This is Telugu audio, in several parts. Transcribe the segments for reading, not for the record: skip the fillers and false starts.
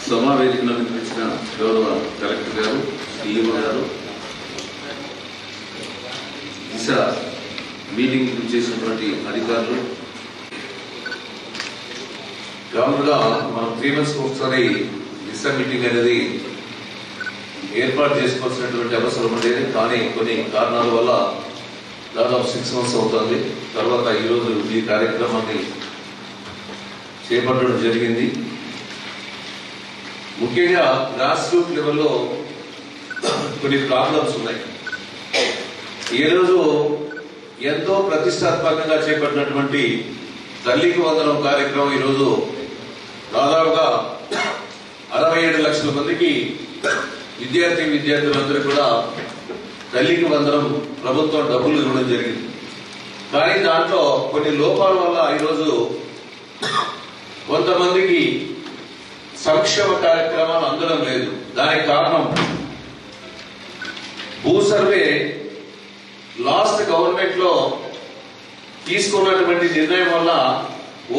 సమావేదికను అలంకరించిన గౌరవ కలెక్టర్ గారు, డిఈఓ గారు, దిశ మీటింగ్ చేసినటువంటి అధికారులు, కామన్గా మనం 3 months ఒకసారి దిశ మీటింగ్ అనేది ఏర్పాటు చేసుకోవాల్సినటువంటి అవసరం ఉండేది. కానీ కొన్ని కారణాల వల్ల దాదాపు 6 months అవుతుంది. తర్వాత ఈరోజు ఈ కార్యక్రమాన్ని చేపట్టడం జరిగింది. ముఖ్యంగా గ్రాస్ రూట్ లెవెల్లో కొన్ని ప్రాబ్లమ్స్ ఉన్నాయి. ఈరోజు ఎంతో ప్రతిష్టాత్మకంగా చేపట్టినటువంటి తల్లికి వందనం కార్యక్రమం ఈరోజు దాదాపుగా 67 లక్షల మందికి విద్యార్థులందరూ కూడా తల్లికి వందనం ప్రభుత్వం డబ్బులు ఇవ్వడం జరిగింది. కానీ దాంట్లో కొన్ని లోపాల వల్ల ఈరోజు కొంతమందికి సంక్షేమ కార్యక్రమాలు అందడం లేదు. దానికి కారణం భూ సర్వే లాస్ట్ గవర్నమెంట్ లో తీసుకున్నటువంటి నిర్ణయం వల్ల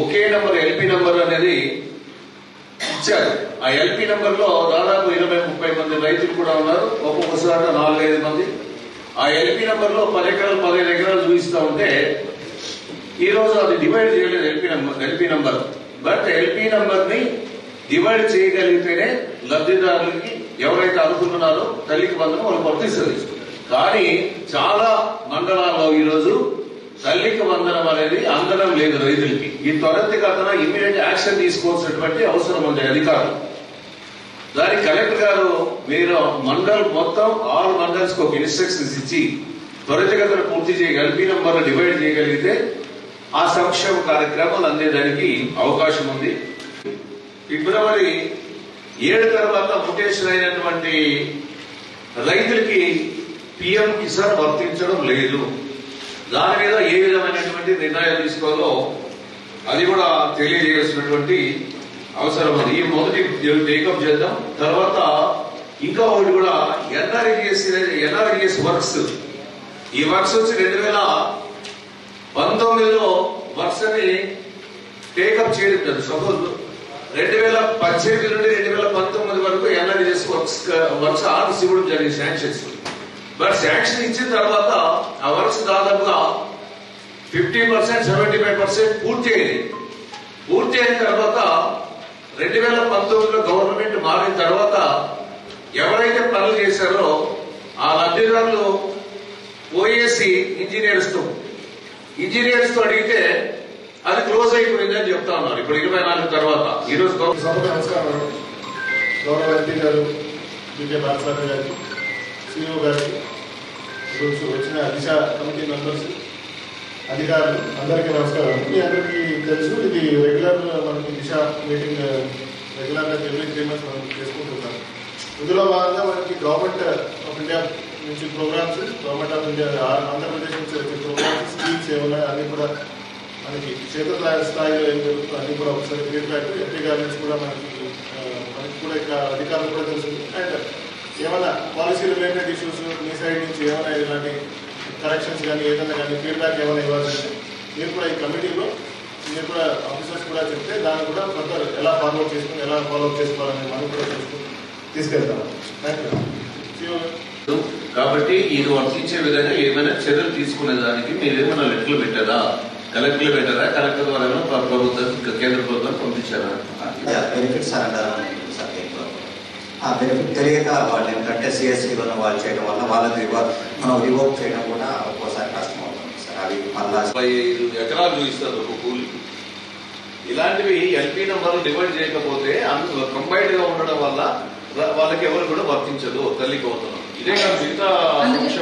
ఒకే నంబర్ ఎల్పీ నంబర్ అనేది ఇచ్చారు. ఆ ఎల్పీ నంబర్ లో దాదాపు 20-30 మంది రైతులు కూడా ఉన్నారు. ఒక్కొక్కసారి 4-5 మంది. ఆ ఎల్పీ నంబర్ లో 10 ఎకరాలు 15 ఎకరాలు చూపిస్తా ఉంటే ఈ రోజు అది డివైడ్ చేయలేదు LP number. But LP number ని డివైడ్ చేయగలిగితేనే లబ్ధిదారులకి ఎవరైతే అనుకుంటున్నారో తల్లికి వందనం వాళ్ళు వర్తిస్తుంది. కానీ చాలా మండలాల్లో ఈరోజు తల్లికి వందనం అనేది అందడం లేదు రైతులకి. ఈ త్వరితగతిన ఇమ్మీడియట్ యాక్షన్ తీసుకోవాల్సినటువంటి అవసరం ఉంది అధికారులు. దానికి కలెక్టర్ గారు మీరు మండల్ మొత్తం ఆల్ మండల్స్ కు ఒక ఇన్స్ట్రక్షన్స్ ఇచ్చి త్వరితగతిన పూర్తి ఎల్పీ నంబర్ డివైడ్ చేయగలిగితే ఆ సంక్షేమ కార్యక్రమాలు అందేదానికి అవకాశం ఉంది. ఫిబ్రవరి 7 తర్వాత ముటేషన్ అయినటువంటి రైతులకి పిఎం కిసాన్ వర్తించడం లేదు. దాని మీద ఏ విధమైనటువంటి నిర్ణయాలు తీసుకోవాలో అది కూడా తెలియజేయాల్సినటువంటి అవసరం ఉంది. ఈ మొదటి టేకప్ చేద్దాం. తర్వాత ఇంకా ఒకటి కూడా ఎన్ఆర్ఈఎస్ వర్క్స్. ఈ వర్క్స్ వచ్చి 2019లో వర్క్స్ అని టేకప్ చేయడం. సపోజ్ 2018 నుండి 2019 వరకు ఎన్ఆర్ఈఎస్ వర్క్స్ ఆర్డర్స్ ఇవ్వడం జరిగింది, శాంక్షన్స్. బట్ శాంక్షన్ ఇచ్చిన తర్వాత ఆ వర్క్స్ దాదాపుగా 50%, 75% పూర్తి అయింది. పూర్తి అయిన తర్వాత 2019లో గవర్నమెంట్ మారిన తర్వాత ఎవరైతే పనులు చేశారో ఆ లబ్ధిదారులు పోయేసి ఇంజనీర్స్ తో అడిగితే అది క్లోజ్ అయిపోయిందని చెప్తా ఉన్నారు. ఇప్పుడు 24 తర్వాత ఈరోజు నమస్కారం. గౌరవ ఎంపీ గారు, బీకే బాలసాగర్ గారికి, సిఇఓ గారికి, ఈరోజు వచ్చిన దిశ కమిటీ మెంబర్స్, అధికారులు అందరికీ నమస్కారం. మీ అందరికీ తెలుసు ఇది రెగ్యులర్ మనకి దిశ మీటింగ్ రెగ్యులర్గా ఎవ్రీ 3 months మనం చేసుకుంటున్నాం. ఇందులో భాగంగా మనకి గవర్నమెంట్ ఆఫ్ ఇండియా నుంచి programmes, government of India Andhra Pradesh నుంచి వచ్చే ప్రోగ్రామ్స్, స్కీమ్స్ ఏమున్నాయి అన్ని కూడా మనకి క్షేత్ర స్థాయిలో ఏం జరుగుతుందో అన్ని కూడా ఒకసారి ఫీడ్బ్యాక్ ఎంపీ గారి నుంచి కూడా మనకి కూడా ఇక్కడ అధికారులు కూడా తెలుస్తుంది. అండ్ ఏమైనా పాలసీ రిలేటెడ్ ఇష్యూస్ మీ సైడ్ నుంచి ఏమైనా ఇలాంటి కరెక్షన్స్ కానీ ఏదైనా కానీ ఫీడ్బ్యాక్ ఏమైనా ఇవ్వాలంటే మీరు కూడా ఈ కమిటీలో మీరు కూడా ఆఫీసర్స్ కూడా చెప్తే దాన్ని కూడా ఫర్దర్ ఎలా ఫార్వర్డ్ చేసుకుని ఎలా ఫాలోఅప్ చేసుకోవాలని మనం కూడా తీసుకెళ్తాం. Thank you. కాబట్టి ఇది వర్తించే విధంగా ఏమైనా చర్యలు తీసుకునే దానికి మీరేమైనా లెటర్లు పెట్టారా? కలెక్టర్లు పెట్టారా? కలెక్టర్ ద్వారా ప్రభుత్వం కేంద్ర ప్రభుత్వం పంపించారా? బెనిఫిట్స్ అంటారు సార్. ఆ బెనిఫిట్ తెలియక వాళ్ళు ఏంటంటే సిఎస్సి వాళ్ళు చేయడం వల్ల వాళ్ళని మనం రివోక్ చేయడం కూడా ఒక్కోసారి కష్టం అవుతుంది సార్. అవి మళ్ళా 5 ఎకరాలు చూపిస్తారు ఒక కూలి. ఇలాంటివి ఎల్పీ నంబర్లు డివైడ్ చేయకపోతే అందులో కంబైన్డ్ గా ఉండడం వల్ల వాళ్ళకి ఎవరు కూడా వర్తించదు తల్లికి అవుతున్నాం. ఇదే కాదు మిగతా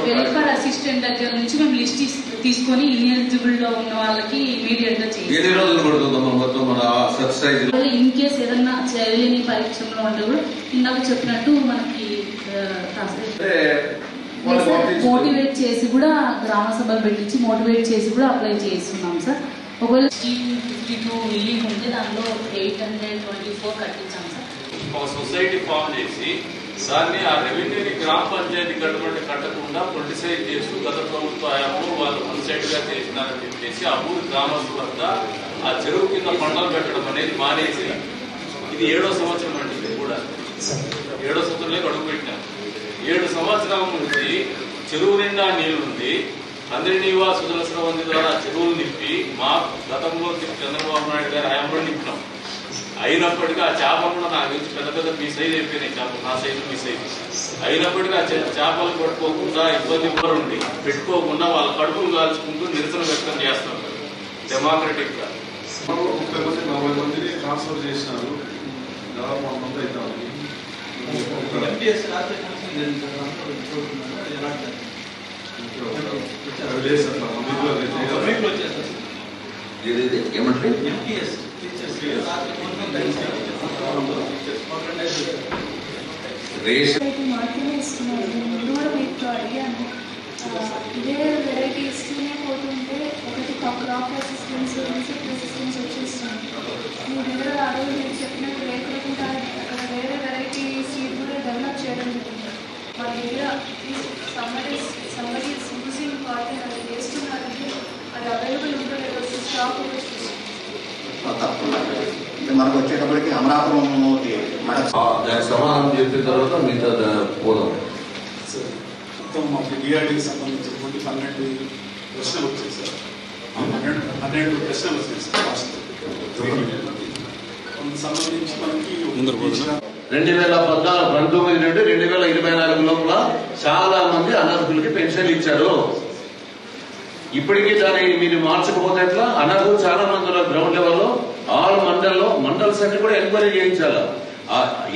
వెల్ఫేర్ అసిస్టెంట్ దగ్గర నుంచి మేము లిస్ట్ తీసుకొని ఇన్ఎలిజిబుల్ లో ఉన్న వాళ్ళకి ఇమీడియట్ గా చేయాలి. ఎన్ని రోజులు పడుతుందమ్మా మొత్తం మన సబ్సిడైజ్? ఇన్ కేసు ఏదన్నా చేయలేని పరీక్షలో ఉంటే కూడా ఇందాక చెప్పినట్టు మనకి మోటివేట్ చేసి కూడా గ్రామ సభలు పెట్టించి మోటివేట్ చేసి కూడా అప్లై చేస్తున్నాం సార్. ఒకవేళ 52 రిలీఫ్ ఉంటే దానిలో 824 కట్టించాం సార్. ఒక సొసైటీ ఫామ్ చేసి దాన్ని ఆ రెవెన్యూని గ్రామ పంచాయతీ కట్టకుండా పొలిటిసైజ్ చేస్తూ గత ప్రభుత్వ హయాంలో వాళ్ళు పొలిసైడ్ గా చేసినారని చెప్పేసి ఆ ఊరు గ్రామస్తుల వద్ద ఆ చెరువు కింద పంటలు పెట్టడం అనేది మానేసి ఇది 7వ సంవత్సరం అండి. ఇది కూడా 7వ సంవత్సరంలోకి అడుగు పెట్టినాం. 7 సంవత్సరాల నుంచి చెరువు నిండా నీళ్లుంది. అందరినీవా సుజల స్రవంతి ద్వారా చెరువులు నింపి మా గతంలో చంద్రబాబు నాయుడు గారి హయాంలో నింపినాం. అయినప్పటికీ ఆ చేపలు కూడా నాకు తెలిసి పెద్ద పెద్ద మీ సైజు అయిపోయినాయి చేపలు, నా సైజు మీ సైజు. అయినప్పటికీ ఆ చేపలు పట్టుకోకుండా ఇబ్బంది ఉండి పెట్టుకోకుండా వాళ్ళ కడుపులు కాల్చుకుంటూ నిరసన వ్యక్తం చేస్తున్నారు. డెమోక్రటిక్ గా 30 మంది 40 మందిని ట్రాన్స్ఫర్ చేసినారు. దాదాపు 100 మంది అవుతారు. ఏమంటే మాత్రమే ఇస్తున్నారు. నేను కూడా మీకు అడిగాను, ఇదే వెరైటీ ఇస్తూనే పోతుంటే ఒకటి క్రాప్ అసిస్టెన్స్, ఇన్సెక్ట్ అసిస్టెన్స్ వచ్చేస్తుంది. మీ దగ్గర ఆ రోజు మీరు చెప్పినట్టు లేకుండా అక్కడ వేరే వెరైటీ సీడ్ కూడా డెవలప్ చేయడం జరిగింది. మా దగ్గర సంబడి యూజింగ్ కాటన్ అది వేస్తున్నారంటే అది అవైలబుల్ ఉందో లేదో స్టాక్ తప్పకుండా మనకు వచ్చేటప్పటికి అమరాపురం దానికి సమాధానం చెప్పిన తర్వాత మిగతా పోదాం. మొత్తం మాకు డిఆర్డీకి సంబంధించినటువంటి 12 ప్రశ్నలు వచ్చాయి సార్. 12 ప్రశ్నలు వచ్చాయి సార్. లాస్ట్ సంబంధించి మనకి 2019 నుండి 2024 లోపల చాలా మంది అనర్హులకి పెన్షన్లు ఇచ్చారు. ఇప్పటికీ దాన్ని మీరు మార్చకపోతే ఎట్లా? అనర్హులు చాలా మంది ఉన్నారు గ్రౌండ్ లెవెల్లో. ఆల్ మండల్స్ అన్ని కూడా ఎంక్వైరీ చేయించాలి.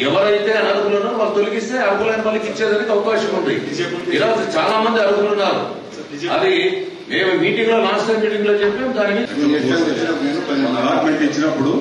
ఎవరైతే అనర్హులున్నారో వాళ్ళు తొలగిస్తే అర్హులైన వాళ్ళకి ఇచ్చేదానికి అవకాశం ఉంది. ఈరోజు చాలా మంది అర్హులు ఉన్నారు. అది మేము మీటింగ్ లో లాస్ట్ టైం మీటింగ్ లో చెప్పాం. దానికి అలాట్మెంట్ ఇచ్చినప్పుడు